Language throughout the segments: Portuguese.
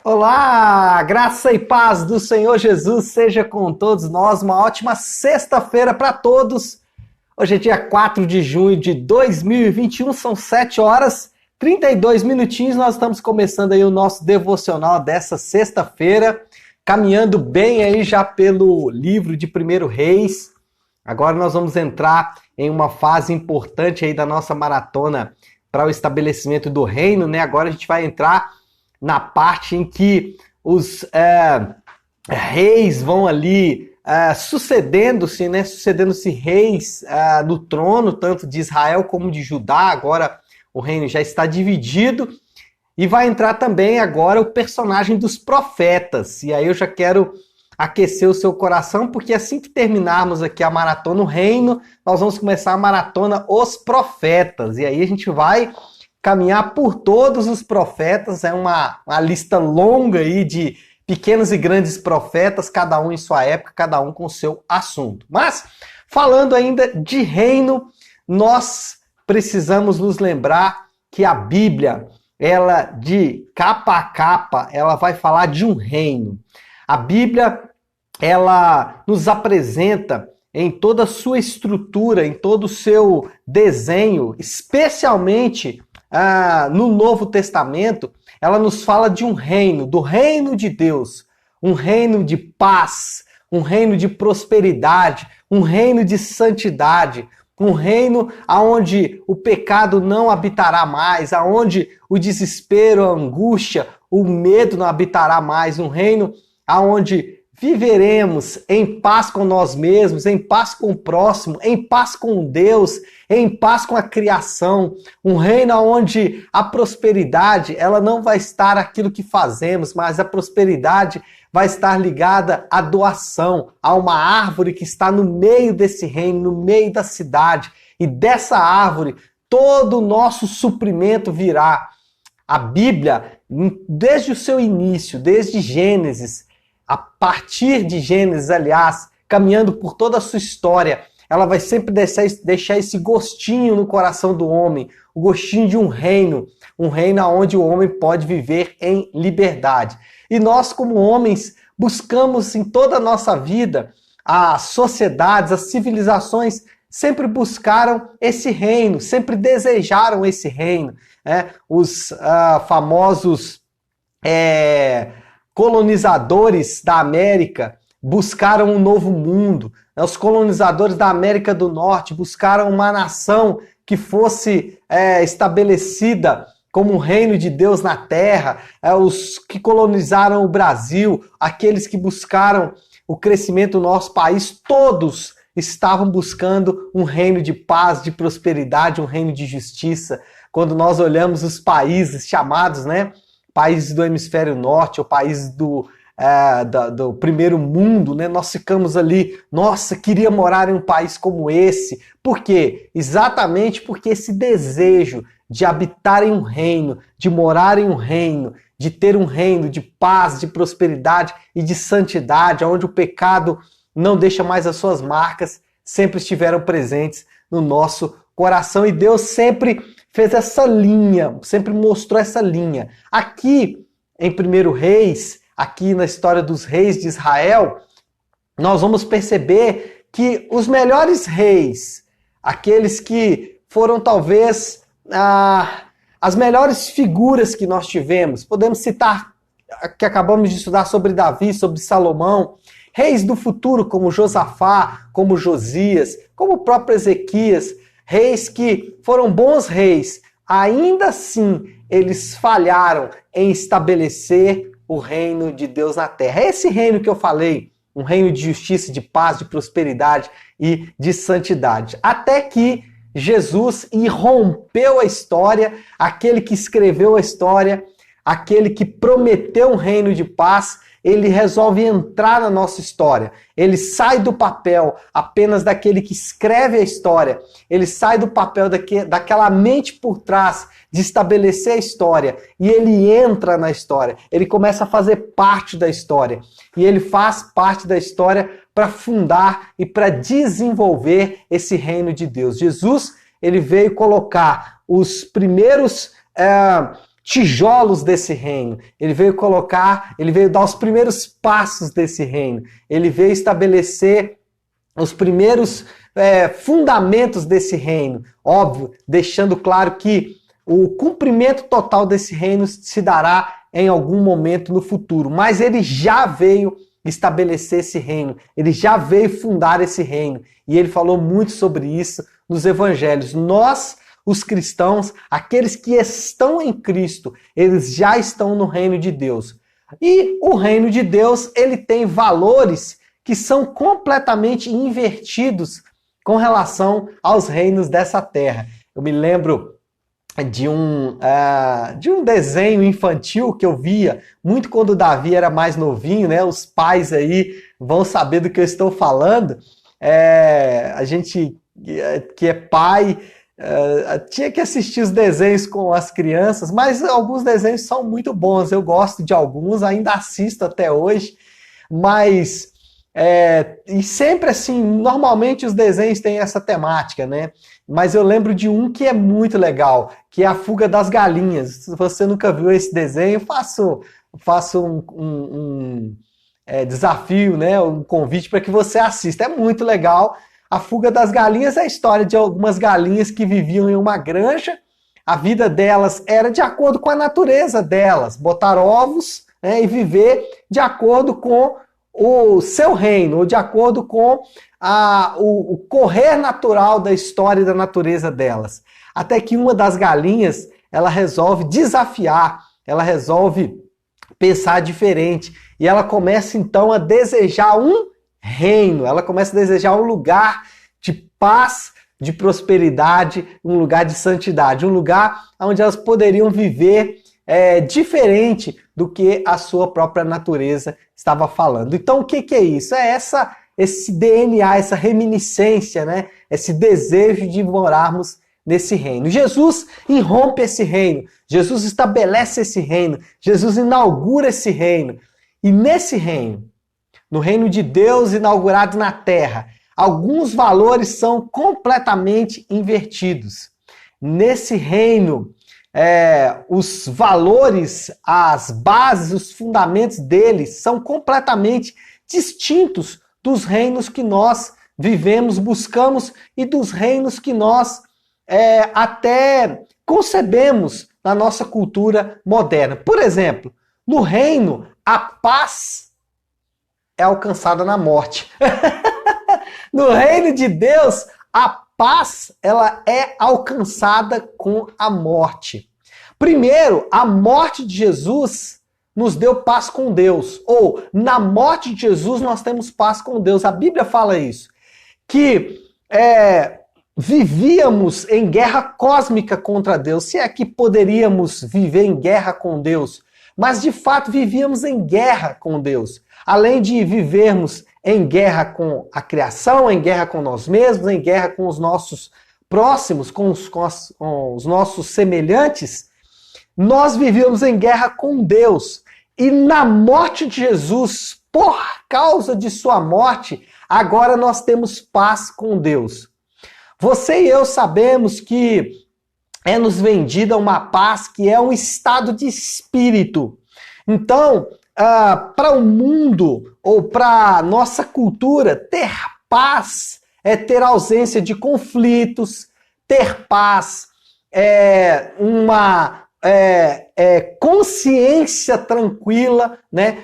Olá, graça e paz do Senhor Jesus seja com todos nós. Uma ótima sexta-feira para todos. Hoje é dia 4 de junho de 2021, são 7 horas 32 minutinhos. Nós estamos começando aí o nosso devocional dessa sexta-feira, caminhando bem aí já pelo livro de 1 Reis. Agora nós vamos entrar em uma fase importante aí da nossa maratona para o estabelecimento do reino, né? Agora a gente vai entrar na parte em que os reis vão ali sucedendo-se, né? Sucedendo-se reis no trono, tanto de Israel como de Judá. Agora o reino já está dividido. E vai entrar também agora o personagem dos profetas. E aí eu já quero aquecer o seu coração, porque assim que terminarmos aqui a maratona, o reino, nós vamos começar a maratona Os Profetas. E aí a gente vai caminhar por todos os profetas, é uma lista longa aí de pequenos e grandes profetas, cada um em sua época, cada um com o seu assunto. Mas, falando ainda de reino, nós precisamos nos lembrar que a Bíblia, ela de capa a capa, ela vai falar de um reino. A Bíblia, ela nos apresenta em toda a sua estrutura, em todo o seu desenho, especialmente no Novo Testamento, ela nos fala de um reino, do reino de Deus, um reino de paz, um reino de prosperidade, um reino de santidade, um reino onde o pecado não habitará mais, onde o desespero, a angústia, o medo não habitará mais, um reino onde viveremos em paz com nós mesmos, em paz com o próximo, em paz com Deus, em paz com a criação. Um reino onde a prosperidade, ela não vai estar aquilo que fazemos, mas a prosperidade vai estar ligada à doação, a uma árvore que está no meio desse reino, no meio da cidade. E dessa árvore, todo o nosso suprimento virá. A Bíblia, desde o seu início, desde Gênesis, a partir de Gênesis, aliás, caminhando por toda a sua história, ela vai sempre deixar esse gostinho no coração do homem, o gostinho de um reino onde o homem pode viver em liberdade. E nós, como homens, buscamos em toda a nossa vida, as sociedades, as civilizações sempre buscaram esse reino, sempre desejaram esse reino. Os famosos colonizadores da América buscaram um novo mundo. Os colonizadores da América do Norte buscaram uma nação que fosse estabelecida como um reino de Deus na terra. Os que colonizaram o Brasil, aqueles que buscaram o crescimento do nosso país, todos estavam buscando um reino de paz, de prosperidade, um reino de justiça. Quando nós olhamos os países chamados, países do hemisfério norte, ou países do primeiro mundo, nós ficamos ali, nossa, queria morar em um país como esse. Por quê? Exatamente porque esse desejo de habitar em um reino, de morar em um reino, de ter um reino de paz, de prosperidade e de santidade, onde o pecado não deixa mais as suas marcas, sempre estiveram presentes no nosso coração. E Deus sempre fez essa linha, sempre mostrou essa linha. Aqui em 1 Reis, aqui na história dos reis de Israel, nós vamos perceber que os melhores reis, aqueles que foram talvez as melhores figuras que nós tivemos, podemos citar, que acabamos de estudar sobre Davi, sobre Salomão, reis do futuro como Josafá, como Josias, como o próprio Ezequias, reis que foram bons reis, ainda assim eles falharam em estabelecer o reino de Deus na terra. É esse reino que eu falei, um reino de justiça, de paz, de prosperidade e de santidade. Até que Jesus irrompeu a história, aquele que escreveu a história, aquele que prometeu um reino de paz, ele resolve entrar na nossa história. Ele sai do papel apenas daquele que escreve a história. Ele sai do papel daquela mente por trás de estabelecer a história. E ele entra na história. Ele começa a fazer parte da história. E ele faz parte da história para fundar e para desenvolver esse reino de Deus. Jesus, ele veio colocar os primeiros tijolos desse reino. Ele veio dar os primeiros passos desse reino. Ele veio estabelecer os primeiros fundamentos desse reino. Óbvio, deixando claro que o cumprimento total desse reino se dará em algum momento no futuro. Mas ele já veio estabelecer esse reino. Ele já veio fundar esse reino. E ele falou muito sobre isso nos evangelhos. Nós, os cristãos, aqueles que estão em Cristo, eles já estão no reino de Deus. E o reino de Deus, ele tem valores que são completamente invertidos com relação aos reinos dessa terra. Eu me lembro de um desenho infantil que eu via muito quando o Davi era mais novinho, né? Os pais aí vão saber do que eu estou falando. A gente que é pai tinha que assistir os desenhos com as crianças, mas alguns desenhos são muito bons. Eu gosto de alguns, ainda assisto até hoje, mas e sempre assim, normalmente os desenhos têm essa temática, né? Mas eu lembro de um que é muito legal, que é A Fuga das Galinhas. Se você nunca viu esse desenho, faço um desafio, né? Um convite para que você assista. É muito legal. A Fuga das Galinhas é a história de algumas galinhas que viviam em uma granja. A vida delas era de acordo com a natureza delas, botar ovos, né, e viver de acordo com o seu reino, ou de acordo com o correr natural da história e da natureza delas. Até que uma das galinhas, ela resolve desafiar, ela resolve pensar diferente. E ela começa então a desejar um reino, ela começa a desejar um lugar de paz, de prosperidade, um lugar de santidade, um lugar onde elas poderiam viver diferente do que a sua própria natureza estava falando. Então o que é isso? É esse DNA, essa reminiscência, né? Esse desejo de morarmos nesse reino. Jesus irrompe esse reino, Jesus estabelece esse reino, Jesus inaugura esse reino. E nesse reino, no reino de Deus inaugurado na terra, alguns valores são completamente invertidos. Nesse reino, os valores, as bases, os fundamentos deles são completamente distintos dos reinos que nós vivemos, buscamos e dos reinos que nós até concebemos na nossa cultura moderna. Por exemplo, no reino, a paz é alcançada na morte. No reino de Deus, a paz ela é alcançada com a morte. Primeiro, a morte de Jesus nos deu paz com Deus. Ou, na morte de Jesus, nós temos paz com Deus. A Bíblia fala isso. Que vivíamos em guerra cósmica contra Deus. Se é que poderíamos viver em guerra com Deus. Mas, de fato, vivíamos em guerra com Deus. Além de vivermos em guerra com a criação, em guerra com nós mesmos, em guerra com os nossos próximos, com os nossos semelhantes, nós vivíamos em guerra com Deus. E na morte de Jesus, por causa de sua morte, agora nós temos paz com Deus. Você e eu sabemos que é nos vendida uma paz que é um estado de espírito. Então, para o mundo ou para a nossa cultura, ter paz é ter ausência de conflitos, ter paz é uma consciência tranquila, né?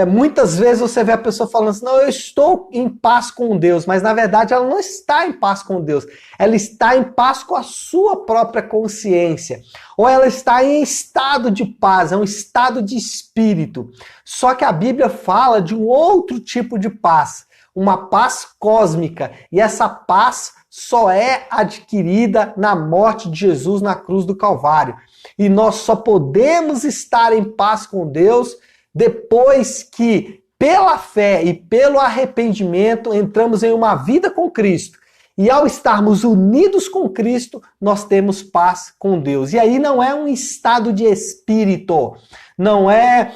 Muitas vezes você vê a pessoa falando assim, não, eu estou em paz com Deus, mas na verdade ela não está em paz com Deus, ela está em paz com a sua própria consciência, ou ela está em estado de paz, é um estado de espírito. Só que a Bíblia fala de um outro tipo de paz, uma paz cósmica, e essa paz só é adquirida na morte de Jesus na cruz do Calvário. E nós só podemos estar em paz com Deus depois que, pela fé e pelo arrependimento, entramos em uma vida com Cristo. E ao estarmos unidos com Cristo, nós temos paz com Deus. E aí não é um estado de espírito, não é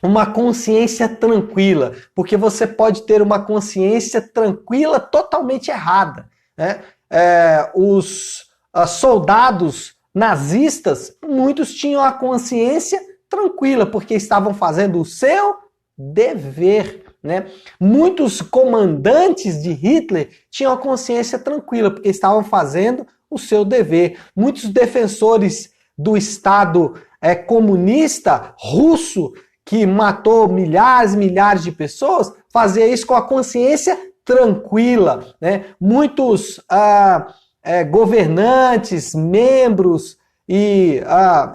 uma consciência tranquila, porque você pode ter uma consciência tranquila totalmente errada, né? Os soldados nazistas, muitos tinham a consciência tranquila, porque estavam fazendo o seu dever, né? Muitos comandantes de Hitler tinham a consciência tranquila, porque estavam fazendo o seu dever. Muitos defensores do Estado comunista russo, que matou milhares e milhares de pessoas, fazia isso com a consciência tranquila, né? Muitos governantes, membros e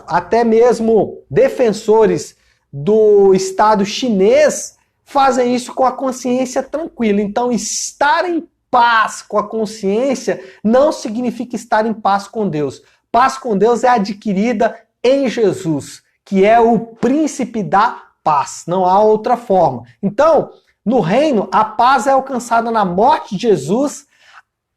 até mesmo defensores do Estado chinês fazem isso com a consciência tranquila. Então, estar em paz com a consciência não significa estar em paz com Deus. Paz com Deus é adquirida em Jesus, que é o príncipe da paz. Não há outra forma. Então, no reino, a paz é alcançada na morte de Jesus,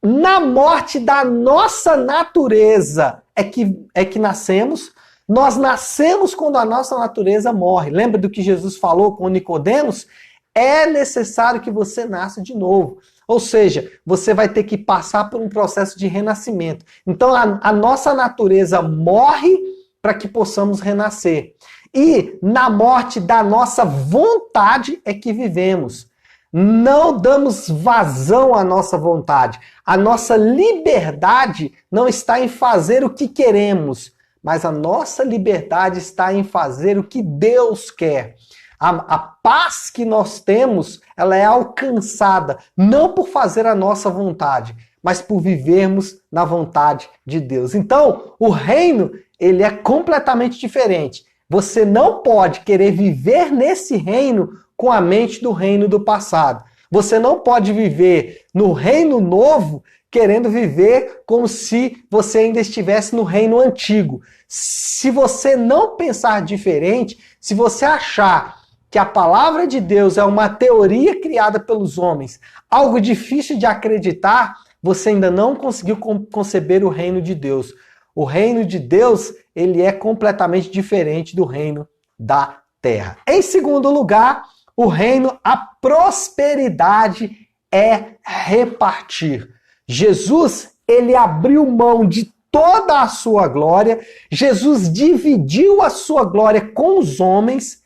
na morte da nossa natureza é que nascemos. Nós nascemos quando a nossa natureza morre. Lembra do que Jesus falou com Nicodemos? É necessário que você nasça de novo. Ou seja, você vai ter que passar por um processo de renascimento. Então a nossa natureza morre para que possamos renascer. E na morte da nossa vontade é que vivemos. Não damos vazão à nossa vontade. A nossa liberdade não está em fazer o que queremos, mas a nossa liberdade está em fazer o que Deus quer. A paz que nós temos, ela é alcançada não por fazer a nossa vontade, mas por vivermos na vontade de Deus. Então, o reino, ele é completamente diferente. Você não pode querer viver nesse reino com a mente do reino do passado. Você não pode viver no reino novo querendo viver como se você ainda estivesse no reino antigo. Se você não pensar diferente, se você achar que a palavra de Deus é uma teoria criada pelos homens, algo difícil de acreditar, você ainda não conseguiu conceber o reino de Deus. O reino de Deus, ele é completamente diferente do reino da terra. Em segundo lugar, o reino, a prosperidade é repartir. Jesus, ele abriu mão de toda a sua glória, Jesus dividiu a sua glória com os homens,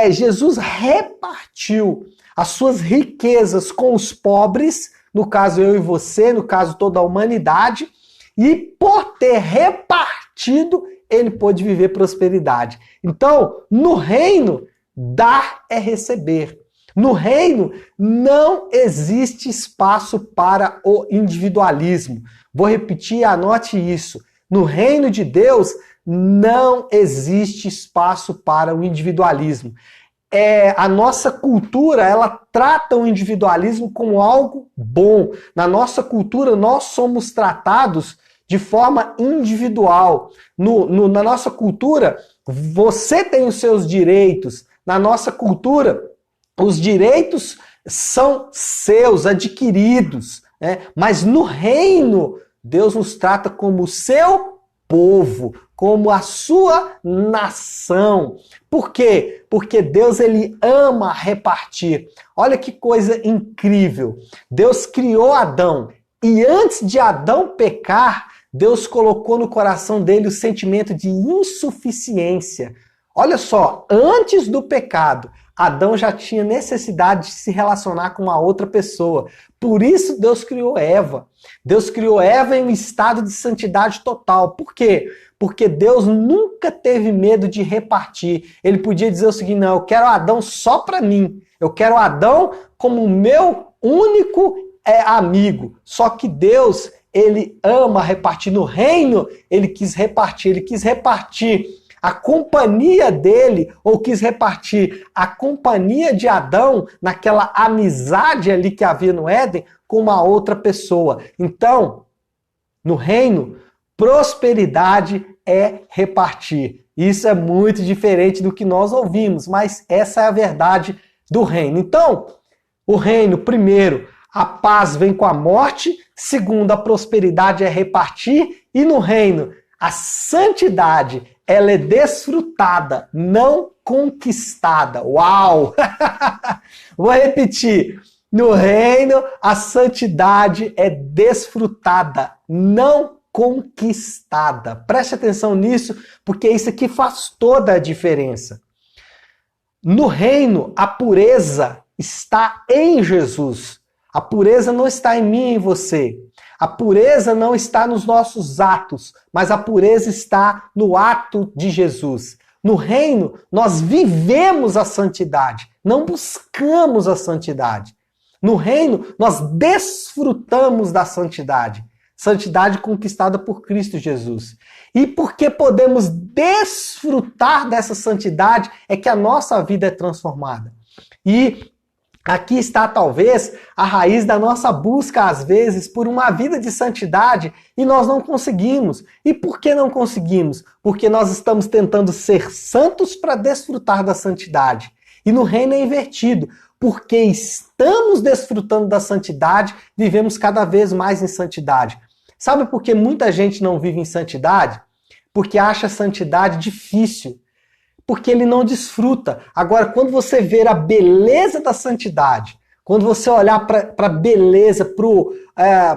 Jesus repartiu as suas riquezas com os pobres, no caso eu e você, no caso toda a humanidade, e por ter repartido, ele pôde viver prosperidade. Então, no reino, dar é receber. No reino, não existe espaço para o individualismo. Vou repetir, anote isso. No reino de Deus, não existe espaço para o individualismo. A nossa cultura, ela trata o individualismo como algo bom. Na nossa cultura, nós somos tratados de forma individual. Na nossa cultura, você tem os seus direitos. Na nossa cultura, os direitos são seus, adquiridos. Mas no reino, Deus nos trata como o seu povo, como a sua nação. Por quê? Porque Deus, ele ama repartir. Olha que coisa incrível. Deus criou Adão e antes de Adão pecar, Deus colocou no coração dele o sentimento de insuficiência. Olha só, antes do pecado, Adão já tinha necessidade de se relacionar com uma outra pessoa. Por isso Deus criou Eva. Deus criou Eva em um estado de santidade total. Por quê? Porque Deus nunca teve medo de repartir. Ele podia dizer o seguinte: não, eu quero Adão só para mim. Eu quero Adão como meu único amigo. Só que Deus, ele ama repartir. No reino, ele quis repartir a companhia dele, ou quis repartir a companhia de Adão naquela amizade ali que havia no Éden com uma outra pessoa. Então, no reino, prosperidade é repartir. Isso é muito diferente do que nós ouvimos, mas essa é a verdade do reino. Então, o reino, primeiro, a paz vem com a morte. Segundo, a prosperidade é repartir. E no reino, a santidade, ela é desfrutada, não conquistada. Uau! Vou repetir. No reino, a santidade é desfrutada, não conquistada. Preste atenção nisso, porque isso aqui faz toda a diferença. No reino, a pureza está em Jesus. A pureza não está em mim e em você. A pureza não está nos nossos atos, mas a pureza está no ato de Jesus. No reino, nós vivemos a santidade, não buscamos a santidade. No reino, nós desfrutamos da santidade. Santidade conquistada por Cristo Jesus. E porque podemos desfrutar dessa santidade, é que a nossa vida é transformada. E aqui está talvez a raiz da nossa busca, às vezes, por uma vida de santidade e nós não conseguimos. E por que não conseguimos? Porque nós estamos tentando ser santos para desfrutar da santidade. E no reino é invertido. Porque estamos desfrutando da santidade, vivemos cada vez mais em santidade. Sabe por que muita gente não vive em santidade? Porque acha a santidade difícil. Porque ele não desfruta. Agora, quando você ver a beleza da santidade, quando você olhar para a beleza,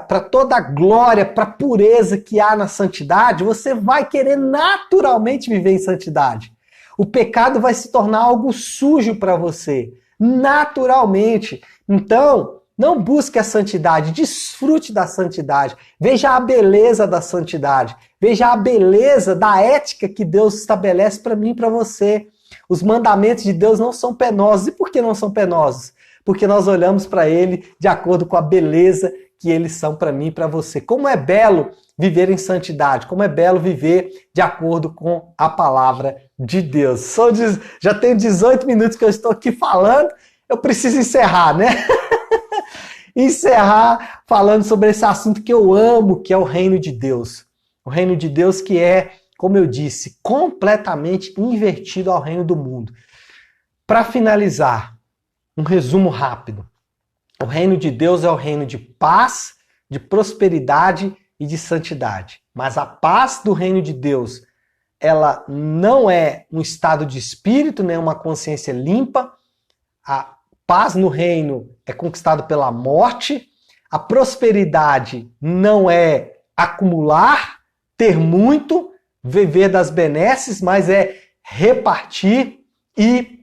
para toda a glória, para a pureza que há na santidade, você vai querer naturalmente viver em santidade. O pecado vai se tornar algo sujo para você, naturalmente. Então, não busque a santidade, desfrute da santidade. Veja a beleza da santidade. Veja a beleza da ética que Deus estabelece para mim e para você. Os mandamentos de Deus não são penosos. E por que não são penosos? Porque nós olhamos para ele de acordo com a beleza que eles são para mim e para você. Como é belo viver em santidade. Como é belo viver de acordo com a palavra de Deus. Já tenho 18 minutos que eu estou aqui falando. Eu preciso encerrar, né? Encerrar falando sobre esse assunto que eu amo, que é o reino de Deus. O reino de Deus que é, como eu disse, completamente invertido ao reino do mundo. Para finalizar, um resumo rápido. O reino de Deus é o reino de paz, de prosperidade e de santidade. Mas a paz do reino de Deus, ela não é um estado de espírito, nem uma consciência limpa. A paz no reino é conquistado pela morte. A prosperidade não é acumular, ter muito, viver das benesses, mas é repartir. E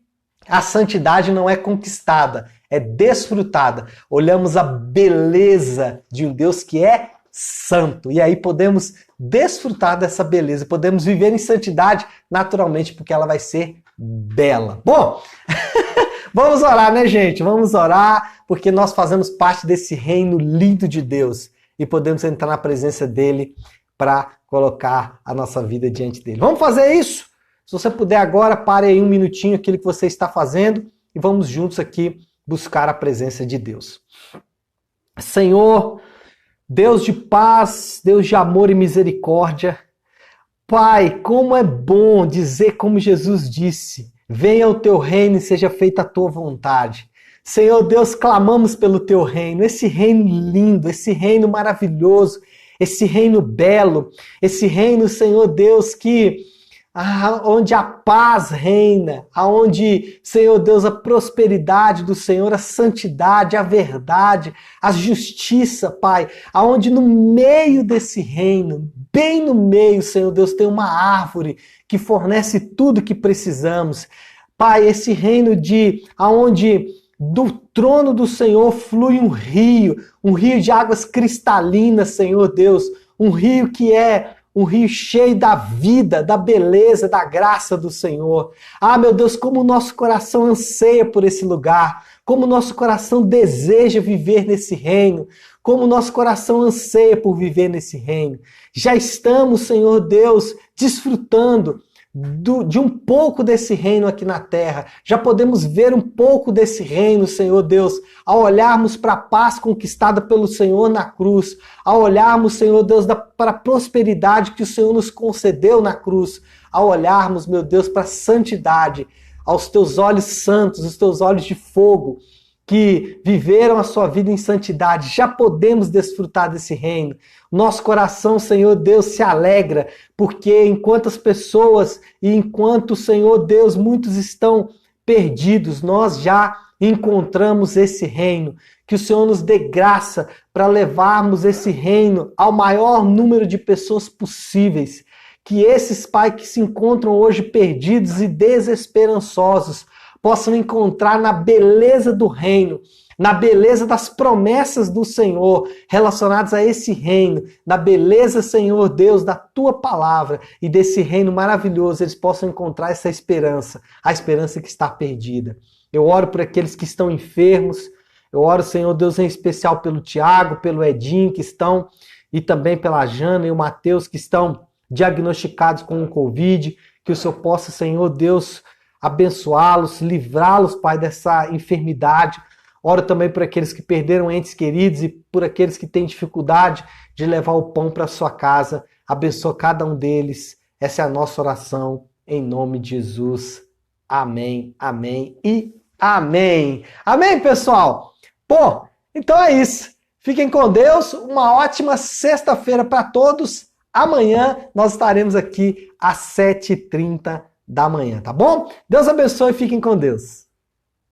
a santidade não é conquistada, é desfrutada. Olhamos a beleza de um Deus que é santo. E aí podemos desfrutar dessa beleza, podemos viver em santidade naturalmente, porque ela vai ser bela. Bom, vamos orar, né, gente? Vamos orar, porque nós fazemos parte desse reino lindo de Deus e podemos entrar na presença dele para colocar a nossa vida diante dele. Vamos fazer isso? Se você puder agora, pare aí um minutinho aquilo que você está fazendo e vamos juntos aqui buscar a presença de Deus. Senhor, Deus de paz, Deus de amor e misericórdia, Pai, como é bom dizer como Jesus disse: venha o teu reino e seja feita a tua vontade. Senhor Deus, clamamos pelo teu reino, esse reino lindo, esse reino maravilhoso, esse reino belo, esse reino, Senhor Deus, onde a paz reina, aonde, Senhor Deus, a prosperidade do Senhor, a santidade, a verdade, a justiça, Pai, aonde no meio desse reino, bem no meio, Senhor Deus, tem uma árvore que fornece tudo que precisamos. Pai, esse reino aonde do trono do Senhor flui um rio de águas cristalinas, Senhor Deus, um rio que é um rio cheio da vida, da beleza, da graça do Senhor. Ah, meu Deus, como o nosso coração anseia por esse lugar, como o nosso coração deseja viver nesse reino, como o nosso coração anseia por viver nesse reino. Já estamos, Senhor Deus, desfrutando de um pouco desse reino aqui na terra. Já podemos ver um pouco desse reino, Senhor Deus, ao olharmos para a paz conquistada pelo Senhor na cruz, ao olharmos, Senhor Deus, para a prosperidade que o Senhor nos concedeu na cruz, ao olharmos, meu Deus, para a santidade, aos teus olhos santos, os teus olhos de fogo, que viveram a sua vida em santidade, já podemos desfrutar desse reino. Nosso coração, Senhor Deus, se alegra, porque enquanto as pessoas e enquanto, Senhor Deus, muitos estão perdidos, nós já encontramos esse reino. Que o Senhor nos dê graça para levarmos esse reino ao maior número de pessoas possíveis. Que esses, Pai, que se encontram hoje perdidos e desesperançosos, possam encontrar na beleza do reino, na beleza das promessas do Senhor relacionadas a esse reino, na beleza, Senhor Deus, da Tua palavra e desse reino maravilhoso, eles possam encontrar essa esperança, a esperança que está perdida. Eu oro por aqueles que estão enfermos, eu oro, Senhor Deus, em especial pelo Tiago, pelo Edinho, que estão, e também pela Jana e o Mateus, que estão diagnosticados com o Covid, que o Senhor possa, Senhor Deus, abençoá-los, livrá-los, Pai, dessa enfermidade. Oro também por aqueles que perderam entes queridos e por aqueles que têm dificuldade de levar o pão para sua casa. Abençoa cada um deles. Essa é a nossa oração, em nome de Jesus. Amém, amém e amém. Amém, pessoal? Pô, então é isso. Fiquem com Deus. Uma ótima sexta-feira para todos. Amanhã nós estaremos aqui às 7h30 da manhã, tá bom? Deus abençoe e fiquem com Deus.